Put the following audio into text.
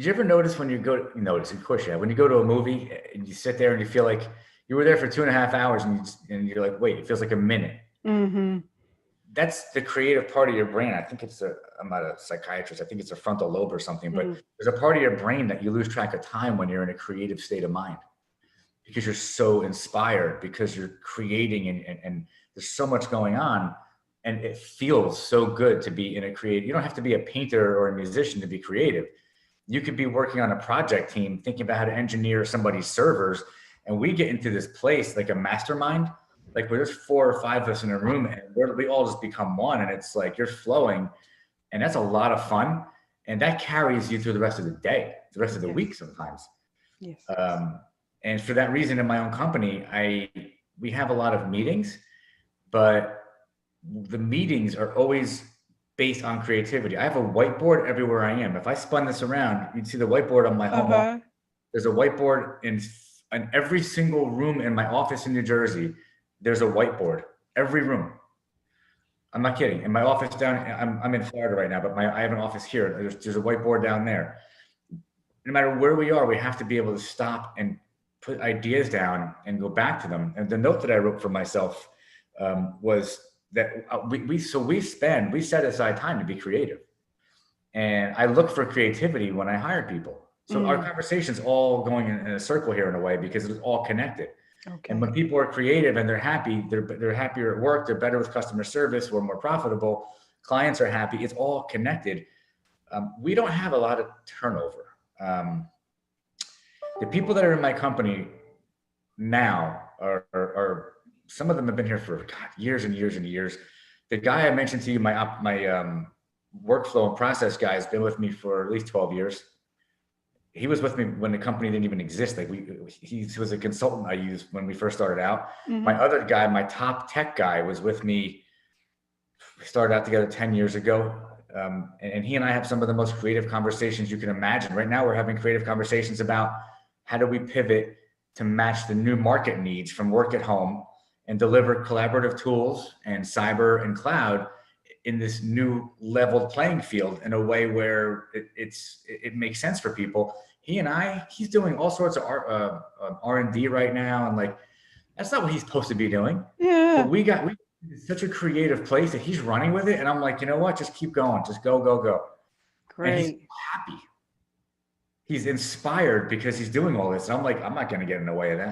you ever notice when you go, you notice, of course, yeah, when you go to a movie and you sit there and you feel like you were there for 2.5 hours and you're like, wait, it feels like a minute. Mm-hmm. That's the creative part of your brain. I think I'm not a psychiatrist. I think it's a frontal lobe or something, but Mm. there's a part of your brain that you lose track of time when you're in a creative state of mind because you're so inspired, because you're creating and there's so much going on. And it feels so good to be in a creative. You don't have to be a painter or a musician to be creative. You could be working on a project team thinking about how to engineer somebody's servers. And we get into this place like a mastermind, like where there's 4 or 5 of us in a room and we all just become one. And it's like you're flowing. And that's a lot of fun. And that carries you through the rest of the day, the rest of the Yes. week sometimes. Yes. And for that reason, in my own company, we have a lot of meetings, but the meetings are always based on creativity. I have a whiteboard everywhere I am. If I spun this around, you'd see the whiteboard on my home office. Uh-huh. There's a whiteboard in every single room in my office in New Jersey. There's a whiteboard, every room. I'm not kidding. In my office I'm in Florida right now, but I have an office here. There's a whiteboard down there. No matter where we are, we have to be able to stop and put ideas down and go back to them. And the note that I wrote for myself was that we set aside time to be creative. And I look for creativity when I hire people. So our conversation's all going in a circle here in a way because it's all connected. Okay. And when people are creative and they're happy, they're happier at work, they're better with customer service, we're more profitable, clients are happy, it's all connected. We don't have a lot of turnover. The people that are in my company now are some of them have been here for years and years and years. The guy I mentioned to you, my workflow and process guy, has been with me for at least 12 years. He was with me when the company didn't even exist. Like he was a consultant I used when we first started out. Mm-hmm. My other guy, my top tech guy, was with me. We started out together 10 years ago. And he and I have some of the most creative conversations you can imagine. Right now, we're having creative conversations about how do we pivot to match the new market needs from work at home and deliver collaborative tools and cyber and cloud in this new leveled playing field in a way where it makes sense for people. He's doing all sorts of R&D right now. And like, that's not what he's supposed to be doing. Yeah. But we such a creative place that he's running with it. And I'm like, you know what? Just keep going. Just go, go, go. Great. And he's happy. He's inspired because he's doing all this. And I'm like, I'm not going to get in the way of that.